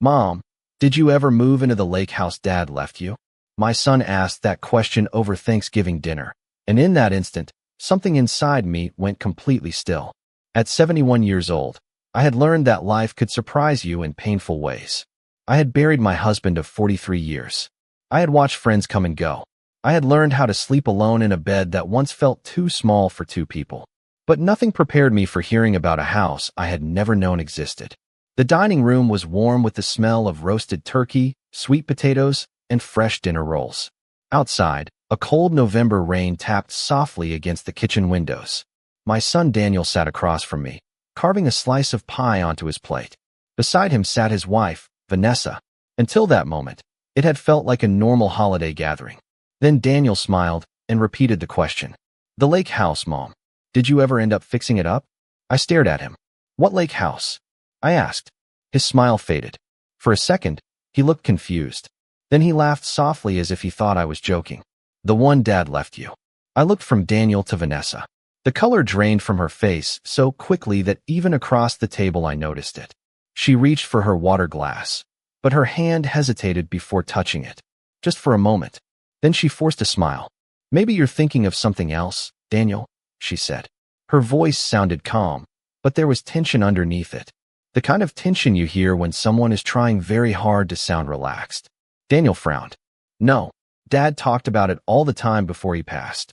Mom, did you ever move into the lake house Dad left you? My son asked that question over Thanksgiving dinner, and in that instant, something inside me went completely still. At 71 years old, I had learned that life could surprise you in painful ways. I had buried my husband of 43 years. I had watched friends come and go. I had learned how to sleep alone in a bed that once felt too small for two people. But nothing prepared me for hearing about a house I had never known existed. The dining room was warm with the smell of roasted turkey, sweet potatoes, and fresh dinner rolls. Outside, a cold November rain tapped softly against the kitchen windows. My son Daniel sat across from me, carving a slice of pie onto his plate. Beside him sat his wife, Vanessa. Until that moment, it had felt like a normal holiday gathering. Then Daniel smiled and repeated the question. The lake house, Mom. Did you ever end up fixing it up? I stared at him. What lake house? I asked. His smile faded. For a second, he looked confused. Then he laughed softly as if he thought I was joking. The one Dad left you. I looked from Daniel to Vanessa. The color drained from her face so quickly that even across the table I noticed it. She reached for her water glass, but her hand hesitated before touching it. Just for a moment. Then she forced a smile. Maybe you're thinking of something else, Daniel, she said. Her voice sounded calm, but there was tension underneath it. The kind of tension you hear when someone is trying very hard to sound relaxed. Daniel frowned. No, Dad talked about it all the time before he passed.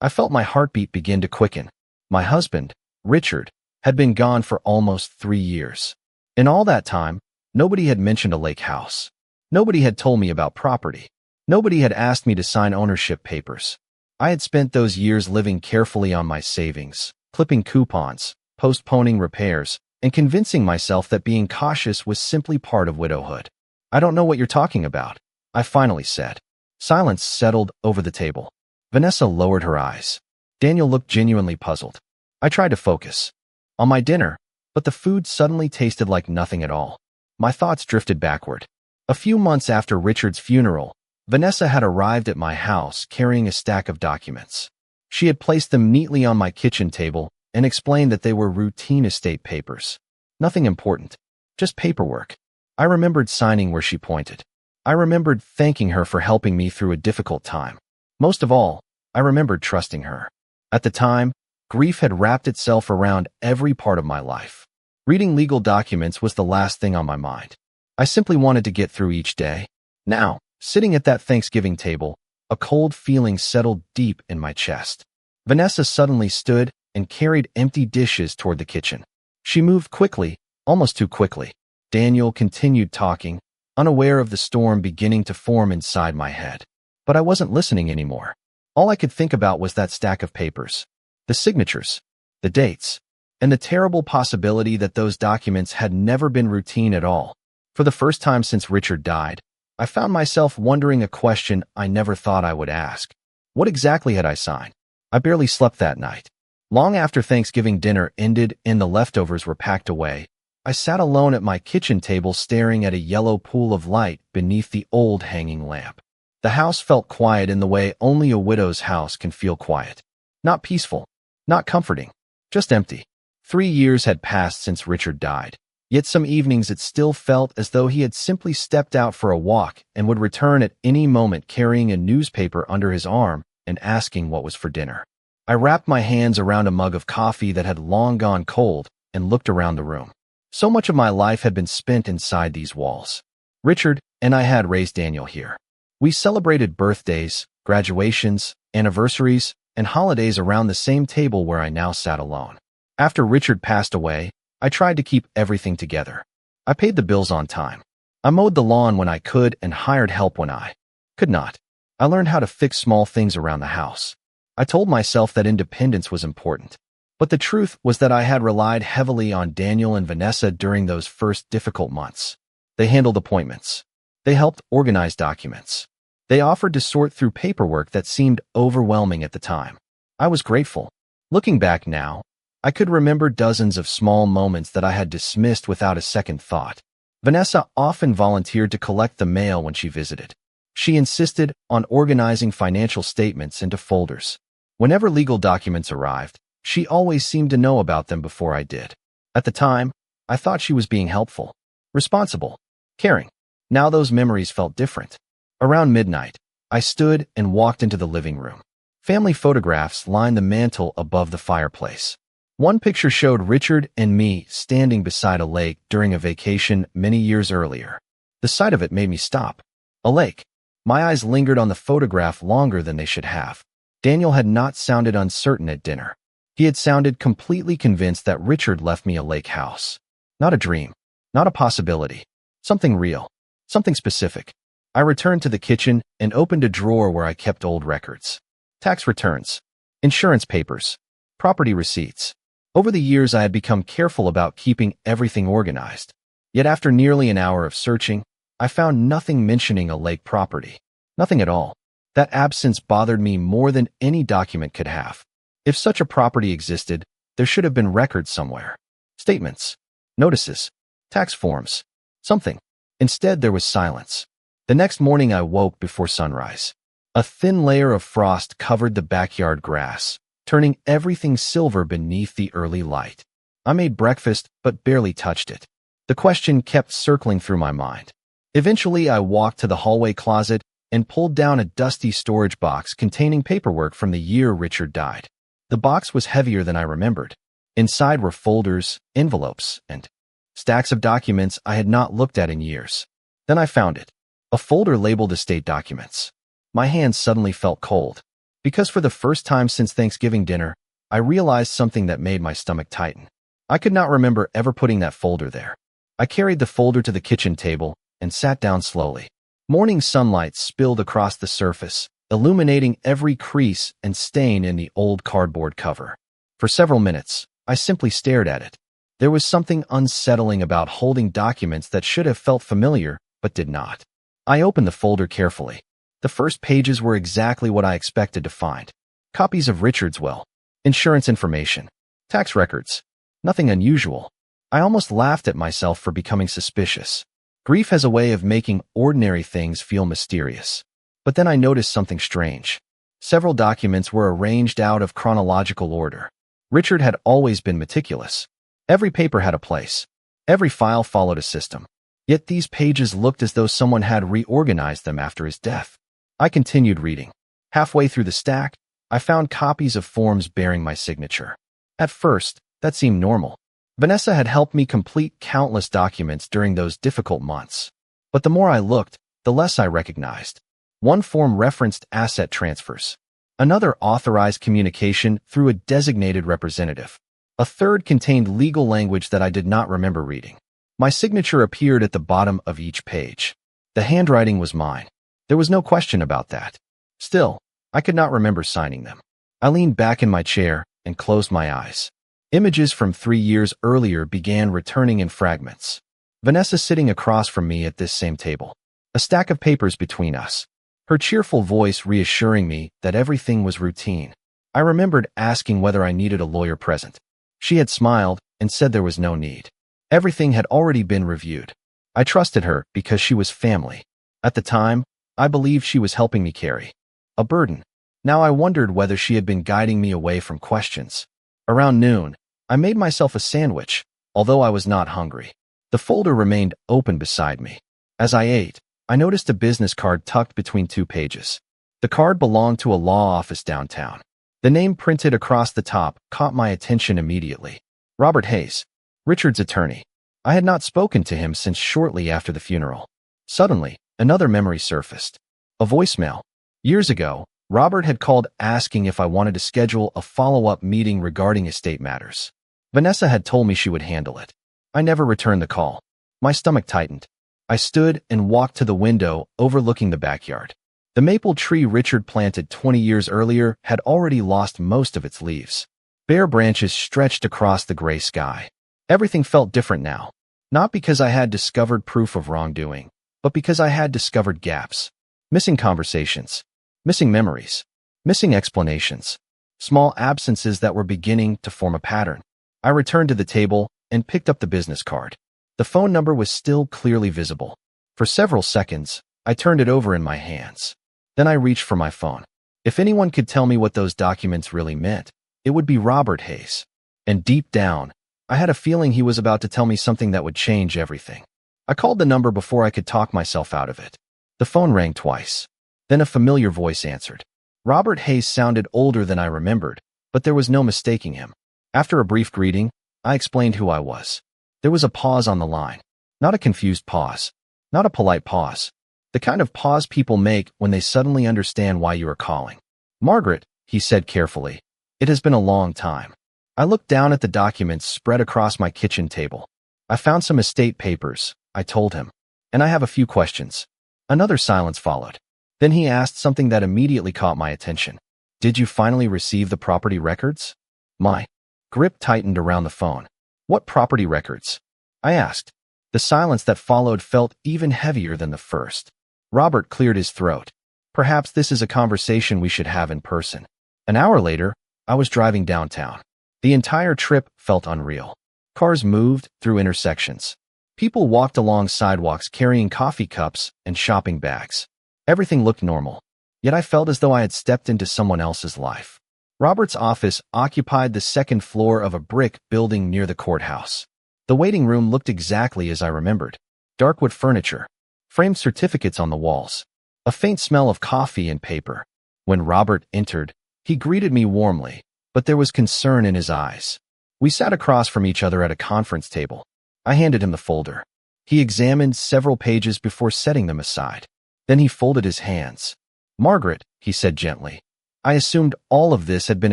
I felt my heartbeat begin to quicken. My husband, Richard, had been gone for almost 3 years. In all that time, nobody had mentioned a lake house. Nobody had told me about property. Nobody had asked me to sign ownership papers. I had spent those years living carefully on my savings, clipping coupons, postponing repairs, and convincing myself that being cautious was simply part of widowhood. I don't know what you're talking about, I finally said. Silence settled over the table. Vanessa lowered her eyes. Daniel looked genuinely puzzled. I tried to focus on my dinner, but the food suddenly tasted like nothing at all. My thoughts drifted backward. A few months after Richard's funeral, Vanessa had arrived at my house carrying a stack of documents. She had placed them neatly on my kitchen table and explained that they were routine estate papers. Nothing important, just paperwork. I remembered signing where she pointed. I remembered thanking her for helping me through a difficult time. Most of all, I remembered trusting her. At the time, grief had wrapped itself around every part of my life. Reading legal documents was the last thing on my mind. I simply wanted to get through each day. Now, sitting at that Thanksgiving table, a cold feeling settled deep in my chest. Vanessa suddenly stood and carried empty dishes toward the kitchen. She moved quickly, almost too quickly. Daniel continued talking, unaware of the storm beginning to form inside my head. But I wasn't listening anymore. All I could think about was that stack of papers, the signatures, the dates, and the terrible possibility that those documents had never been routine at all. For the first time since Richard died, I found myself wondering a question I never thought I would ask. What exactly had I signed? I barely slept that night. Long after Thanksgiving dinner ended and the leftovers were packed away, I sat alone at my kitchen table staring at a yellow pool of light beneath the old hanging lamp. The house felt quiet in the way only a widow's house can feel quiet. Not peaceful, not comforting, just empty. 3 years had passed since Richard died, yet some evenings it still felt as though he had simply stepped out for a walk and would return at any moment carrying a newspaper under his arm and asking what was for dinner. I wrapped my hands around a mug of coffee that had long gone cold and looked around the room. So much of my life had been spent inside these walls. Richard and I had raised Daniel here. We celebrated birthdays, graduations, anniversaries, and holidays around the same table where I now sat alone. After Richard passed away, I tried to keep everything together. I paid the bills on time. I mowed the lawn when I could and hired help when I could not. I learned how to fix small things around the house. I told myself that independence was important. But the truth was that I had relied heavily on Daniel and Vanessa during those first difficult months. They handled appointments. They helped organize documents. They offered to sort through paperwork that seemed overwhelming at the time. I was grateful. Looking back now, I could remember dozens of small moments that I had dismissed without a second thought. Vanessa often volunteered to collect the mail when she visited. She insisted on organizing financial statements into folders. Whenever legal documents arrived, she always seemed to know about them before I did. At the time, I thought she was being helpful, responsible. caring. Now those memories felt different. Around midnight, I stood and walked into the living room. Family photographs lined the mantel above the fireplace. One picture showed Richard and me standing beside a lake during a vacation many years earlier. The sight of it made me stop. A lake. My eyes lingered on the photograph longer than they should have. Daniel had not sounded uncertain at dinner. He had sounded completely convinced that Richard left me a lake house. Not a dream. Not a possibility. Something real. Something specific. I returned to the kitchen and opened a drawer where I kept old records. Tax returns. Insurance papers. Property receipts. Over the years, I had become careful about keeping everything organized. Yet after nearly an hour of searching, I found nothing mentioning a lake property. Nothing at all. That absence bothered me more than any document could have. If such a property existed, there should have been records somewhere. Statements. Notices. Tax forms. Something. Instead, there was silence. The next morning, I woke before sunrise. A thin layer of frost covered the backyard grass, turning everything silver beneath the early light. I made breakfast, but barely touched it. The question kept circling through my mind. Eventually, I walked to the hallway closet and pulled down a dusty storage box containing paperwork from the year Richard died. The box was heavier than I remembered. Inside were folders, envelopes, and stacks of documents I had not looked at in years. Then I found it. A folder labeled estate documents. My hands suddenly felt cold. Because for the first time since Thanksgiving dinner, I realized something that made my stomach tighten. I could not remember ever putting that folder there. I carried the folder to the kitchen table and sat down slowly. Morning sunlight spilled across the surface, illuminating every crease and stain in the old cardboard cover. For several minutes, I simply stared at it. There was something unsettling about holding documents that should have felt familiar, but did not. I opened the folder carefully. The first pages were exactly what I expected to find. Copies of Richard's will, insurance information, tax records. Nothing unusual. I almost laughed at myself for becoming suspicious. Grief has a way of making ordinary things feel mysterious. But then I noticed something strange. Several documents were arranged out of chronological order. Richard had always been meticulous. Every paper had a place. Every file followed a system. Yet these pages looked as though someone had reorganized them after his death. I continued reading. Halfway through the stack, I found copies of forms bearing my signature. At first, that seemed normal. Vanessa had helped me complete countless documents during those difficult months. But the more I looked, the less I recognized. One form referenced asset transfers. Another authorized communication through a designated representative. A third contained legal language that I did not remember reading. My signature appeared at the bottom of each page. The handwriting was mine. There was no question about that. Still, I could not remember signing them. I leaned back in my chair and closed my eyes. Images from 3 years earlier began returning in fragments. Vanessa sitting across from me at this same table. A stack of papers between us. Her cheerful voice reassuring me that everything was routine. I remembered asking whether I needed a lawyer present. She had smiled and said there was no need. Everything had already been reviewed. I trusted her because she was family. At the time, I believed she was helping me carry a burden. Now I wondered whether she had been guiding me away from questions. Around noon, I made myself a sandwich, although I was not hungry. The folder remained open beside me. As I ate, I noticed a business card tucked between 2 pages. The card belonged to a law office downtown. The name printed across the top caught my attention immediately. Robert Hayes, Richard's attorney. I had not spoken to him since shortly after the funeral. Suddenly, another memory surfaced. A voicemail. Years ago, Robert had called asking if I wanted to schedule a follow-up meeting regarding estate matters. Vanessa had told me she would handle it. I never returned the call. My stomach tightened. I stood and walked to the window overlooking the backyard. The maple tree Richard planted 20 years earlier had already lost most of its leaves. Bare branches stretched across the gray sky. Everything felt different now. Not because I had discovered proof of wrongdoing, but because I had discovered gaps. Missing conversations. Missing memories. Missing explanations. Small absences that were beginning to form a pattern. I returned to the table and picked up the business card. The phone number was still clearly visible. For several seconds, I turned it over in my hands. Then I reached for my phone. If anyone could tell me what those documents really meant, it would be Robert Hayes. And deep down, I had a feeling he was about to tell me something that would change everything. I called the number before I could talk myself out of it. The phone rang twice. Then a familiar voice answered. Robert Hayes sounded older than I remembered, but there was no mistaking him. After a brief greeting, I explained who I was. There was a pause on the line. Not a confused pause. Not a polite pause. The kind of pause people make when they suddenly understand why you are calling. Margaret, he said carefully. It has been a long time. I looked down at the documents spread across my kitchen table. I found some estate papers, I told him. And I have a few questions. Another silence followed. Then he asked something that immediately caught my attention. Did you finally receive the property records? My grip tightened around the phone. What property records? I asked. The silence that followed felt even heavier than the first. Robert cleared his throat. Perhaps this is a conversation we should have in person. An hour later, I was driving downtown. The entire trip felt unreal. Cars moved through intersections. People walked along sidewalks carrying coffee cups and shopping bags. Everything looked normal, yet I felt as though I had stepped into someone else's life. Robert's office occupied the second floor of a brick building near the courthouse. The waiting room looked exactly as I remembered. Dark wood furniture, framed certificates on the walls, a faint smell of coffee and paper. When Robert entered, he greeted me warmly, but there was concern in his eyes. We sat across from each other at a conference table. I handed him the folder. He examined several pages before setting them aside. Then he folded his hands. Margaret, he said gently, I assumed all of this had been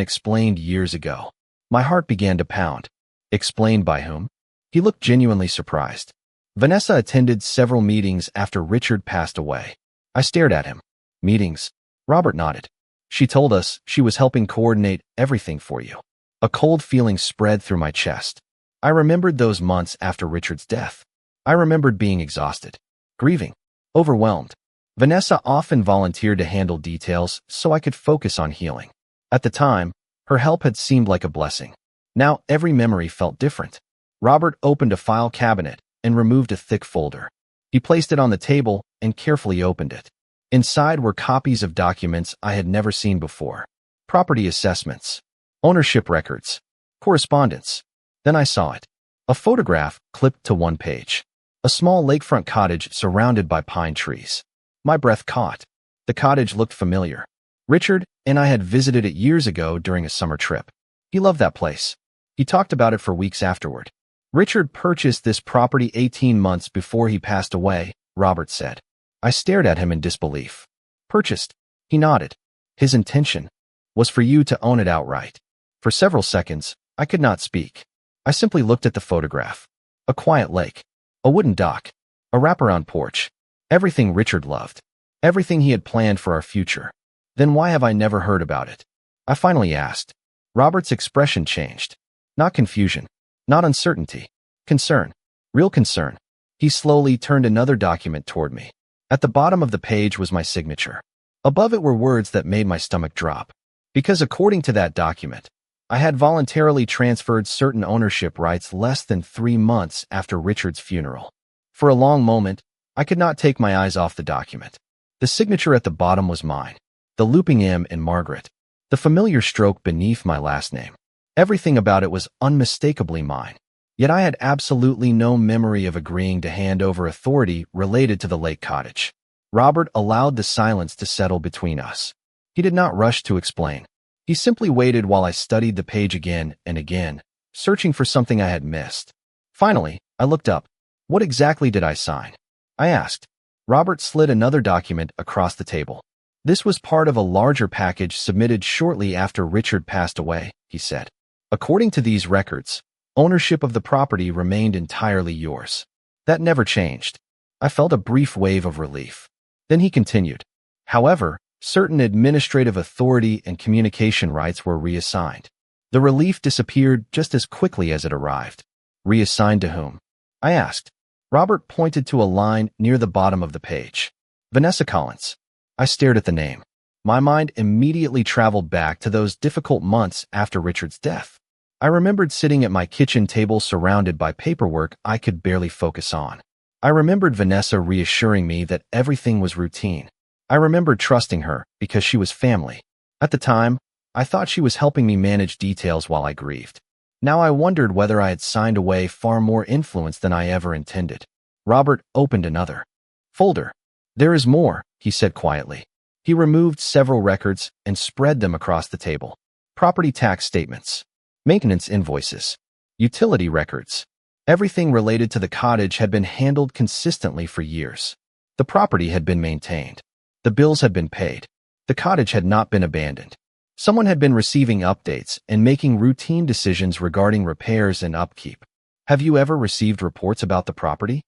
explained years ago. My heart began to pound. Explained by whom? He looked genuinely surprised. Vanessa attended several meetings after Richard passed away. I stared at him. Meetings? Robert nodded. She told us she was helping coordinate everything for you. A cold feeling spread through my chest. I remembered those months after Richard's death. I remembered being exhausted, grieving, overwhelmed. Vanessa often volunteered to handle details so I could focus on healing. At the time, her help had seemed like a blessing. Now every memory felt different. Robert opened a file cabinet and removed a thick folder. He placed it on the table and carefully opened it. Inside were copies of documents I had never seen before. Property assessments, ownership records, correspondence. Then I saw it. A photograph clipped to one page. A small lakefront cottage surrounded by pine trees. My breath caught. The cottage looked familiar. Richard and I had visited it years ago during a summer trip. He loved that place. He talked about it for weeks afterward. Richard purchased this property 18 months before he passed away, Robert said. I stared at him in disbelief. Purchased? He nodded. His intention was for you to own it outright. For several seconds, I could not speak. I simply looked at the photograph. A quiet lake. A wooden dock. A wraparound porch. Everything Richard loved. Everything he had planned for our future. Then why have I never heard about it? I finally asked. Robert's expression changed. Not confusion. Not uncertainty. Concern. Real concern. He slowly turned another document toward me. At the bottom of the page was my signature. Above it were words that made my stomach drop. Because according to that document, I had voluntarily transferred certain ownership rights less than 3 months after Richard's funeral. For a long moment, I could not take my eyes off the document. The signature at the bottom was mine. The looping M in Margaret. The familiar stroke beneath my last name. Everything about it was unmistakably mine. Yet I had absolutely no memory of agreeing to hand over authority related to the lake cottage. Robert allowed the silence to settle between us. He did not rush to explain. He simply waited while I studied the page again and again, searching for something I had missed. Finally, I looked up. What exactly did I sign? I asked. Robert slid another document across the table. This was part of a larger package submitted shortly after Richard passed away, he said. According to these records, ownership of the property remained entirely yours. That never changed. I felt a brief wave of relief. Then he continued. However, certain administrative authority and communication rights were reassigned. The relief disappeared just as quickly as it arrived. Reassigned to whom? I asked. Robert pointed to a line near the bottom of the page. Vanessa Collins. I stared at the name. My mind immediately traveled back to those difficult months after Richard's death. I remembered sitting at my kitchen table surrounded by paperwork I could barely focus on. I remembered Vanessa reassuring me that everything was routine. I remembered trusting her because she was family. At the time, I thought she was helping me manage details while I grieved. Now I wondered whether I had signed away far more influence than I ever intended. Robert opened another folder. There is more, he said quietly. He removed several records and spread them across the table. Property tax statements, maintenance invoices, utility records. Everything related to the cottage had been handled consistently for years. The property had been maintained. The bills had been paid. The cottage had not been abandoned. Someone had been receiving updates and making routine decisions regarding repairs and upkeep. Have you ever received reports about the property?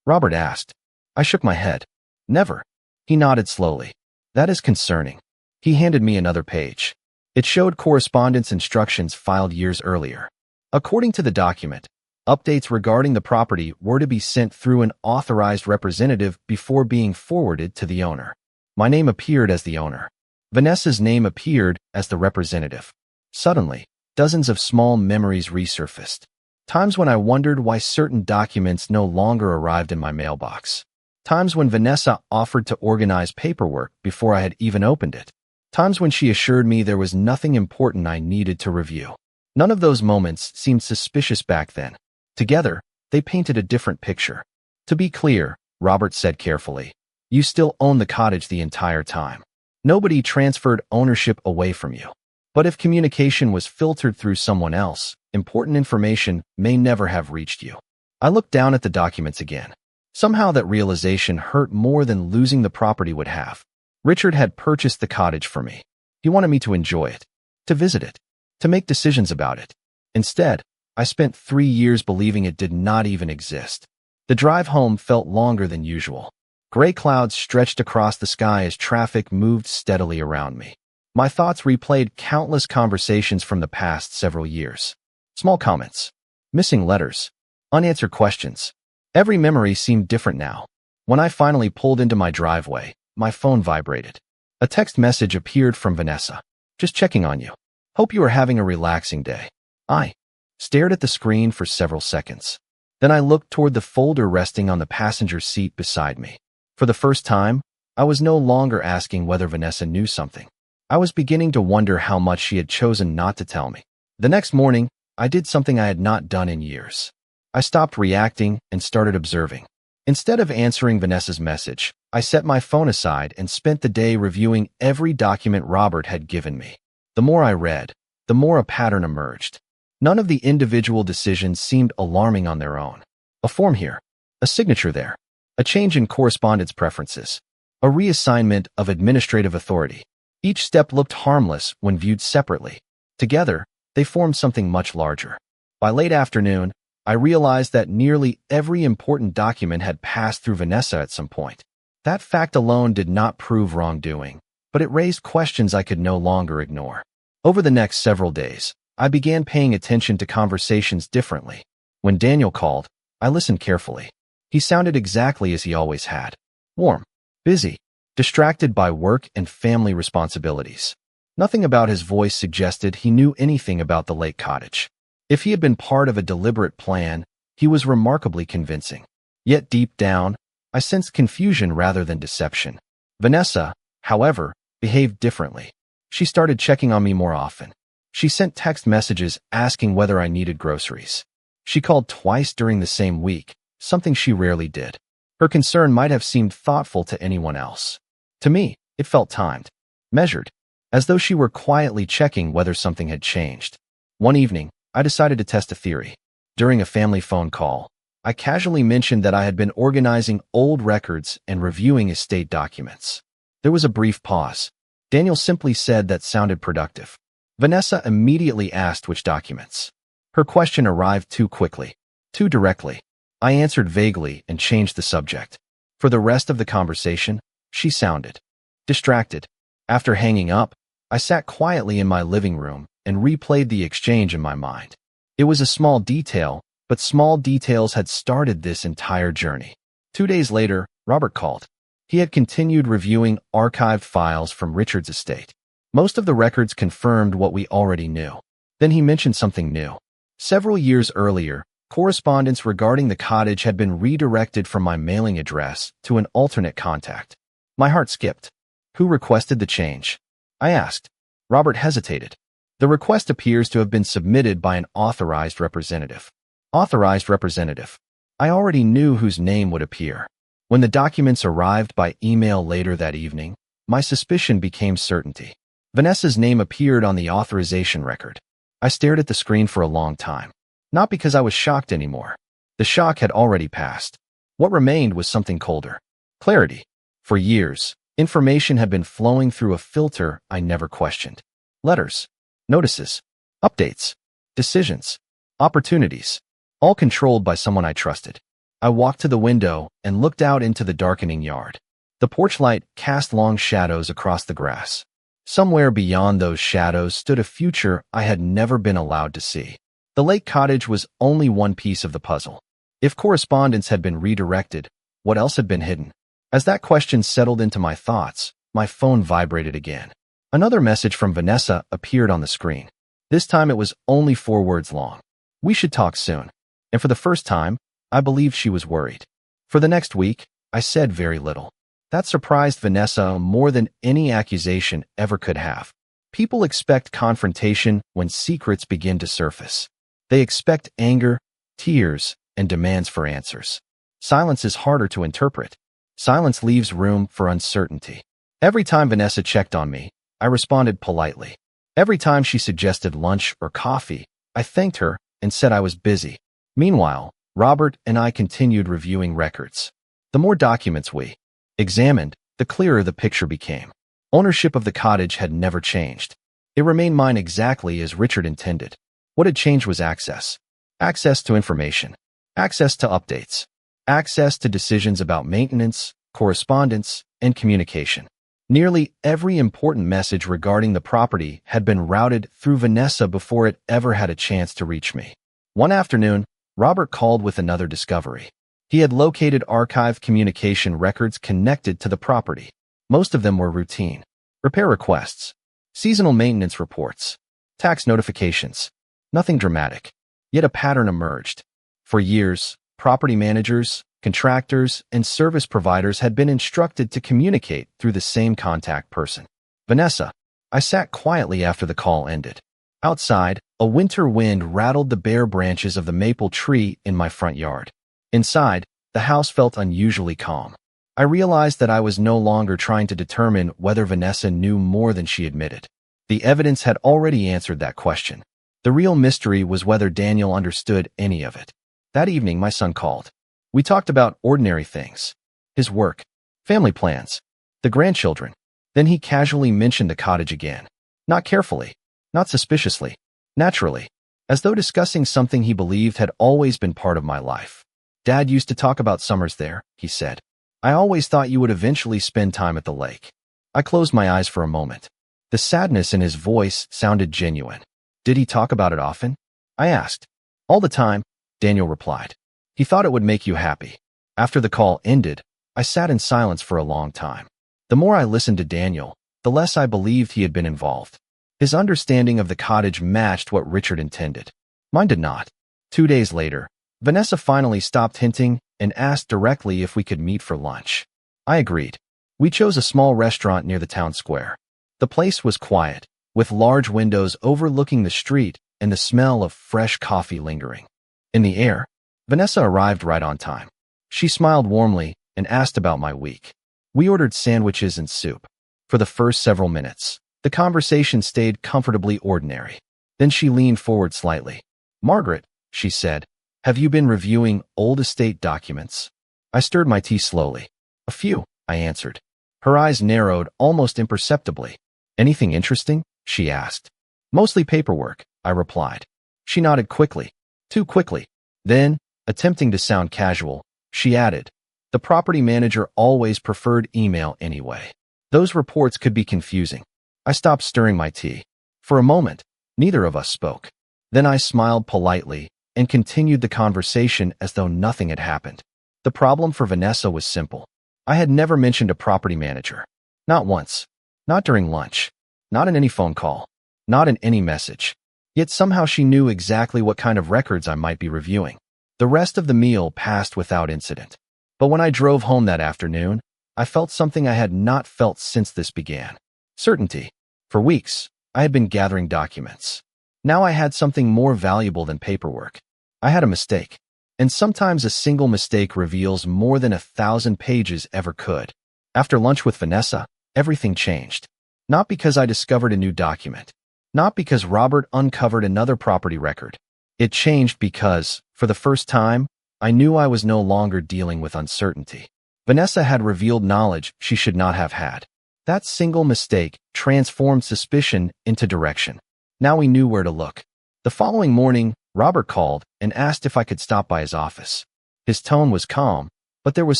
Robert asked. I shook my head. Never. He nodded slowly. That is concerning. He handed me another page. It showed correspondence instructions filed years earlier. According to the document, updates regarding the property were to be sent through an authorized representative before being forwarded to the owner. My name appeared as the owner. Vanessa's name appeared as the representative. Suddenly, dozens of small memories resurfaced. Times when I wondered why certain documents no longer arrived in my mailbox. Times when Vanessa offered to organize paperwork before I had even opened it. Times when she assured me there was nothing important I needed to review. None of those moments seemed suspicious back then. Together, they painted a different picture. To be clear, Robert said carefully, you still own the cottage the entire time. Nobody transferred ownership away from you. But if communication was filtered through someone else, important information may never have reached you. I looked down at the documents again. Somehow that realization hurt more than losing the property would have. Richard had purchased the cottage for me. He wanted me to enjoy it, to visit it, to make decisions about it. Instead, I spent 3 years believing it did not even exist. The drive home felt longer than usual. Gray clouds stretched across the sky as traffic moved steadily around me. My thoughts replayed countless conversations from the past several years. Small comments, missing letters, unanswered questions. Every memory seemed different now. When I finally pulled into my driveway, my phone vibrated. A text message appeared from Vanessa. Just checking on you. Hope you are having a relaxing day. I stared at the screen for several seconds. Then I looked toward the folder resting on the passenger seat beside me. For the first time, I was no longer asking whether Vanessa knew something. I was beginning to wonder how much she had chosen not to tell me. The next morning, I did something I had not done in years. I stopped reacting and started observing. Instead of answering Vanessa's message, I set my phone aside and spent the day reviewing every document Robert had given me. The more I read, the more a pattern emerged. None of the individual decisions seemed alarming on their own. A form here, a signature there, a change in correspondence preferences, a reassignment of administrative authority. Each step looked harmless when viewed separately. Together, they formed something much larger. By late afternoon, I realized that nearly every important document had passed through Vanessa at some point. That fact alone did not prove wrongdoing, but it raised questions I could no longer ignore. Over the next several days, I began paying attention to conversations differently. When Daniel called, I listened carefully. He sounded exactly as he always had. Warm, busy, distracted by work and family responsibilities. Nothing about his voice suggested he knew anything about the lake cottage. If he had been part of a deliberate plan, he was remarkably convincing. Yet deep down, I sensed confusion rather than deception. Vanessa, however, behaved differently. She started checking on me more often. She sent text messages asking whether I needed groceries. She called twice during the same week, something she rarely did. Her concern might have seemed thoughtful to anyone else. To me, it felt timed, measured, as though she were quietly checking whether something had changed. One evening, I decided to test a theory. During a family phone call, I casually mentioned that I had been organizing old records and reviewing estate documents. There was a brief pause. Daniel simply said that sounded productive. Vanessa immediately asked which documents. Her question arrived too quickly, too directly. I answered vaguely and changed the subject. For the rest of the conversation, she sounded distracted. After hanging up, I sat quietly in my living room and replayed the exchange in my mind. It was a small detail, but small details had started this entire journey. 2 days later, Robert called. He had continued reviewing archived files from Richard's estate. Most of the records confirmed what we already knew. Then he mentioned something new. Several years earlier, correspondence regarding the cottage had been redirected from my mailing address to an alternate contact. My heart skipped. Who requested the change? I asked. Robert hesitated. The request appears to have been submitted by an authorized representative. Authorized representative. I already knew whose name would appear. When the documents arrived by email later that evening, my suspicion became certainty. Vanessa's name appeared on the authorization record. I stared at the screen for a long time. Not because I was shocked anymore. The shock had already passed. What remained was something colder. Clarity. For years, information had been flowing through a filter I never questioned. Letters, notices, updates, decisions, opportunities, all controlled by someone I trusted. I walked to the window and looked out into the darkening yard. The porch light cast long shadows across the grass. Somewhere beyond those shadows stood a future I had never been allowed to see. The lake cottage was only one piece of the puzzle. If correspondence had been redirected, what else had been hidden? As that question settled into my thoughts, my phone vibrated again. Another message from Vanessa appeared on the screen. This time it was only 4 words long. We should talk soon. And for the first time, I believed she was worried. For the next week, I said very little. That surprised Vanessa more than any accusation ever could have. People expect confrontation when secrets begin to surface. They expect anger, tears, and demands for answers. Silence is harder to interpret. Silence leaves room for uncertainty. Every time Vanessa checked on me, I responded politely. Every time she suggested lunch or coffee, I thanked her and said I was busy. Meanwhile, Robert and I continued reviewing records. The more documents we examined, the clearer the picture became. Ownership of the cottage had never changed. It remained mine exactly as Richard intended. What had changed was access. Access to information. Access to updates. Access to decisions about maintenance, correspondence, and communication. Nearly every important message regarding the property had been routed through Vanessa before it ever had a chance to reach me. One afternoon, Robert called with another discovery. He had located archived communication records connected to the property. Most of them were routine. Repair requests, seasonal maintenance reports, tax notifications. Nothing dramatic. Yet a pattern emerged. For years, property managers, contractors, and service providers had been instructed to communicate through the same contact person. Vanessa. I sat quietly after the call ended. Outside, a winter wind rattled the bare branches of the maple tree in my front yard. Inside, the house felt unusually calm. I realized that I was no longer trying to determine whether Vanessa knew more than she admitted. The evidence had already answered that question. The real mystery was whether Daniel understood any of it. That evening, my son called. We talked about ordinary things. His work, family plans, the grandchildren. Then he casually mentioned the cottage again. Not carefully, not suspiciously, naturally, as though discussing something he believed had always been part of my life. Dad used to talk about summers there, he said. I always thought you would eventually spend time at the lake. I closed my eyes for a moment. The sadness in his voice sounded genuine. Did he talk about it often? I asked. All the time, Daniel replied. He thought it would make you happy. After the call ended, I sat in silence for a long time. The more I listened to Daniel, the less I believed he had been involved. His understanding of the cottage matched what Richard intended. Mine did not. 2 days later, Vanessa finally stopped hinting and asked directly if we could meet for lunch. I agreed. We chose a small restaurant near the town square. The place was quiet, with large windows overlooking the street and the smell of fresh coffee lingering in the air. Vanessa arrived right on time. She smiled warmly and asked about my week. We ordered sandwiches and soup. For the first several minutes, the conversation stayed comfortably ordinary. Then she leaned forward slightly. Margaret, she said, have you been reviewing old estate documents? I stirred my tea slowly. A few, I answered. Her eyes narrowed almost imperceptibly. Anything interesting? She asked. Mostly paperwork, I replied. She nodded quickly. Too quickly. Then, attempting to sound casual, she added, the property manager always preferred email anyway. Those reports could be confusing. I stopped stirring my tea. For a moment, neither of us spoke. Then I smiled politely and continued the conversation as though nothing had happened. The problem for Vanessa was simple. I had never mentioned a property manager. Not once. Not during lunch. Not in any phone call. Not in any message. Yet somehow she knew exactly what kind of records I might be reviewing. The rest of the meal passed without incident. But when I drove home that afternoon, I felt something I had not felt since this began. Certainty. For weeks, I had been gathering documents. Now I had something more valuable than paperwork. I had a mistake. And sometimes a single mistake reveals more than 1,000 pages ever could. After lunch with Vanessa, everything changed. Not because I discovered a new document. Not because Robert uncovered another property record. It changed because, for the first time, I knew I was no longer dealing with uncertainty. Vanessa had revealed knowledge she should not have had. That single mistake transformed suspicion into direction. Now we knew where to look. The following morning, Robert called and asked if I could stop by his office. His tone was calm, but there was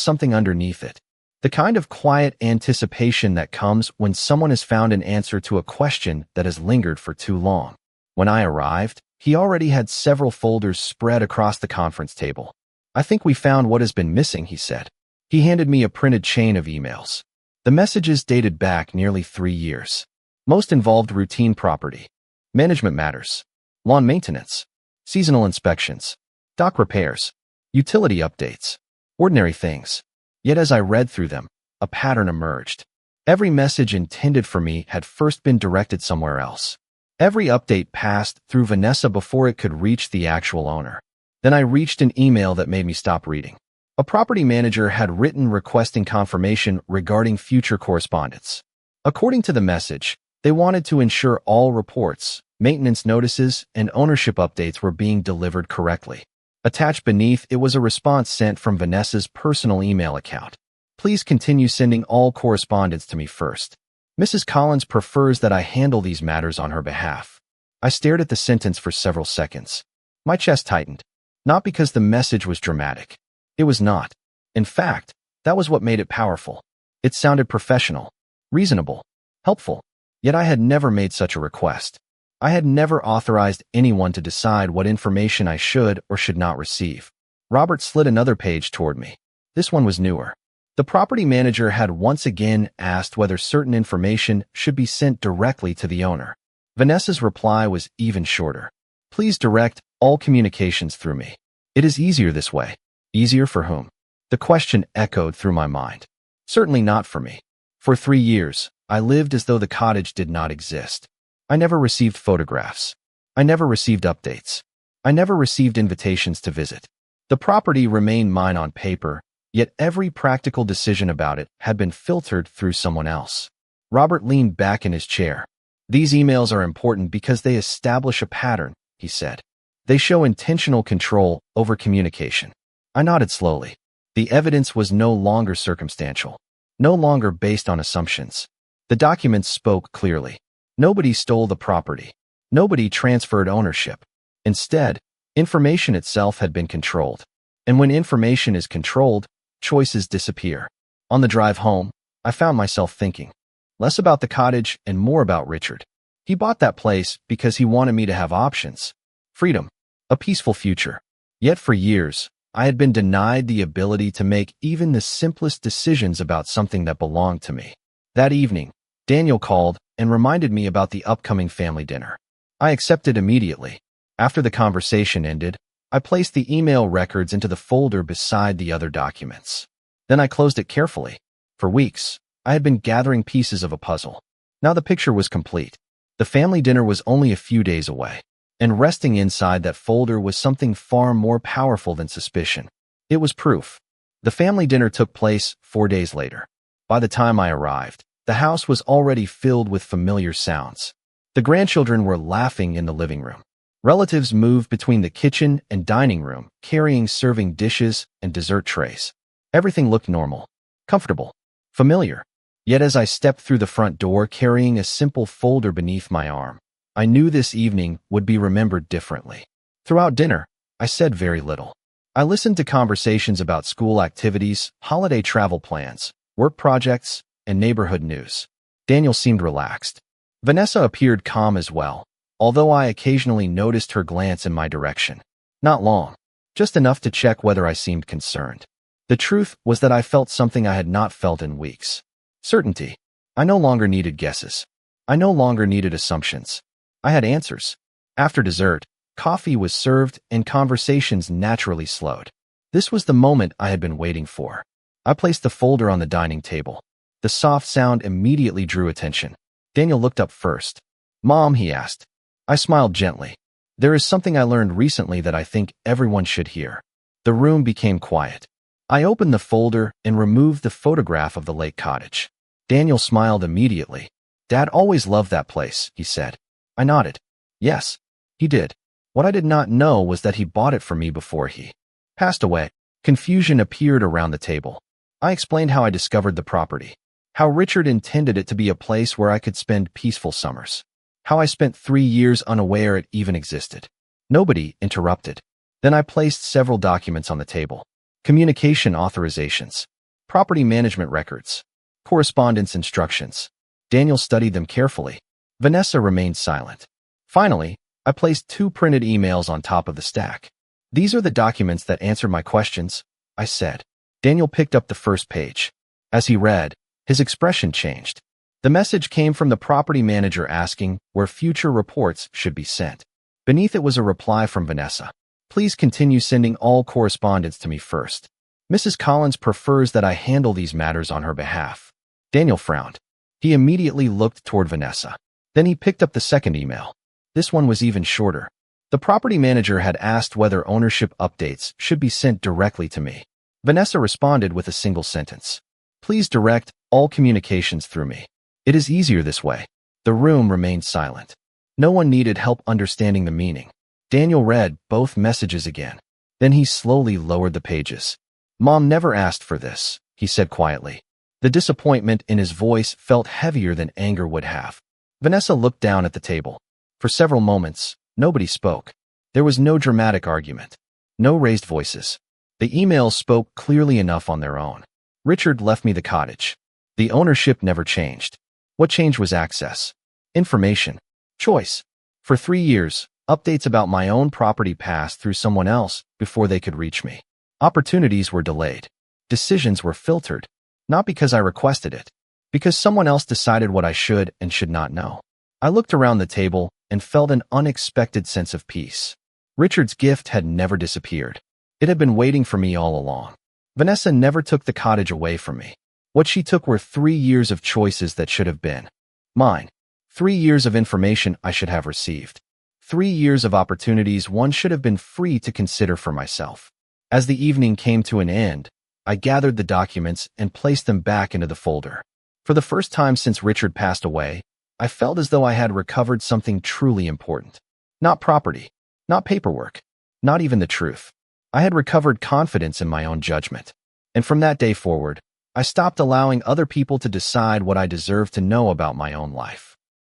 something underneath it. The kind of quiet anticipation that comes when someone has found an answer to a question that has lingered for too long. When I arrived, he already had several folders spread across the conference table. "I think we found what has been missing," he said. He handed me a printed chain of emails. The messages dated back nearly 3 years. Most involved routine property, management matters, lawn maintenance, seasonal inspections, dock repairs, utility updates, ordinary things. Yet as I read through them, a pattern emerged. Every message intended for me had first been directed somewhere else. Every update passed through Vanessa before it could reach the actual owner. Then I reached an email that made me stop reading. A property manager had written requesting confirmation regarding future correspondence. According to the message, they wanted to ensure all reports, maintenance notices, and ownership updates were being delivered correctly. Attached beneath it was a response sent from Vanessa's personal email account. "Please continue sending all correspondence to me first. Mrs. Collins prefers that I handle these matters on her behalf." I stared at the sentence for several seconds. My chest tightened. Not because the message was dramatic. It was not. In fact, that was what made it powerful. It sounded professional, reasonable, helpful. Yet I had never made such a request. I had never authorized anyone to decide what information I should or should not receive. Robert slid another page toward me. This one was newer. The property manager had once again asked whether certain information should be sent directly to the owner. Vanessa's reply was even shorter. "Please direct all communications through me. It is easier this way." Easier for whom? The question echoed through my mind. Certainly not for me. For 3 years, I lived as though the cottage did not exist. I never received photographs. I never received updates. I never received invitations to visit. The property remained mine on paper, yet every practical decision about it had been filtered through someone else. Robert leaned back in his chair. "These emails are important because they establish a pattern," he said. "They show intentional control over communication." I nodded slowly. The evidence was no longer circumstantial, no longer based on assumptions. The documents spoke clearly. Nobody stole the property. Nobody transferred ownership. Instead, information itself had been controlled. And when information is controlled, choices disappear. On the drive home, I found myself thinking less about the cottage and more about Richard. He bought that place because he wanted me to have options, freedom, a peaceful future. Yet for years, I had been denied the ability to make even the simplest decisions about something that belonged to me. That evening, Daniel called and reminded me about the upcoming family dinner. I accepted immediately. After the conversation ended, I placed the email records into the folder beside the other documents. Then I closed it carefully. For weeks, I had been gathering pieces of a puzzle. Now the picture was complete. The family dinner was only a few days away. And resting inside that folder was something far more powerful than suspicion. It was proof. The family dinner took place 4 days later. By the time I arrived, the house was already filled with familiar sounds. The grandchildren were laughing in the living room. Relatives moved between the kitchen and dining room, carrying serving dishes and dessert trays. Everything looked normal, comfortable, familiar. Yet as I stepped through the front door carrying a simple folder beneath my arm, I knew this evening would be remembered differently. Throughout dinner, I said very little. I listened to conversations about school activities, holiday travel plans, work projects, and neighborhood news. Daniel seemed relaxed. Vanessa appeared calm as well, although I occasionally noticed her glance in my direction. Not long, just enough to check whether I seemed concerned. The truth was that I felt something I had not felt in weeks. Certainty. I no longer needed guesses. I no longer needed assumptions. I had answers. After dessert, coffee was served and conversations naturally slowed. This was the moment I had been waiting for. I placed the folder on the dining table. The soft sound immediately drew attention. Daniel looked up first. "Mom," he asked. I smiled gently. "There is something I learned recently that I think everyone should hear. The room became quiet. I opened the folder and removed the photograph of the lake cottage. Daniel smiled immediately. "Dad always loved that place," he said. I nodded. Yes, he did. What I did not know was that he bought it for me before he passed away. Confusion appeared around the table. I explained how I discovered the property, how Richard intended it to be a place where I could spend peaceful summers, how I spent 3 years unaware it even existed. Nobody interrupted. Then I placed several documents on the table. Communication authorizations, property management records, correspondence instructions. Daniel studied them carefully. Vanessa remained silent. Finally, I placed 2 printed emails on top of the stack. "These are the documents that answer my questions," I said. Daniel picked up the first page. As he read, his expression changed. The message came from the property manager asking where future reports should be sent. Beneath it was a reply from Vanessa. "Please continue sending all correspondence to me first. Mrs. Collins prefers that I handle these matters on her behalf." Daniel frowned. He immediately looked toward Vanessa. Then he picked up the second email. This one was even shorter. The property manager had asked whether ownership updates should be sent directly to me. Vanessa responded with a single sentence. "Please direct all communications through me. It is easier this way." The room remained silent. No one needed help understanding the meaning. Daniel read both messages again. Then he slowly lowered the pages. "Mom never asked for this," he said quietly. The disappointment in his voice felt heavier than anger would have. Vanessa looked down at the table. For several moments, nobody spoke. There was no dramatic argument, no raised voices. The emails spoke clearly enough on their own. Richard left me the cottage. The ownership never changed. What changed was access, information, choice. For 3 years, updates about my own property passed through someone else before they could reach me. Opportunities were delayed. Decisions were filtered, not because I requested it, because someone else decided what I should and should not know. I looked around the table and felt an unexpected sense of peace. Richard's gift had never disappeared. It had been waiting for me all along. Vanessa never took the cottage away from me. What she took were 3 years of choices that should have been mine. 3 years of information I should have received. 3 years of opportunities one should have been free to consider for myself. As the evening came to an end, I gathered the documents and placed them back into the folder. For the first time since Richard passed away, I felt as though I had recovered something truly important. Not property, not paperwork, not even the truth. I had recovered confidence in my own judgment. And from that day forward, I stopped allowing other people to decide what I deserved to know about my own life.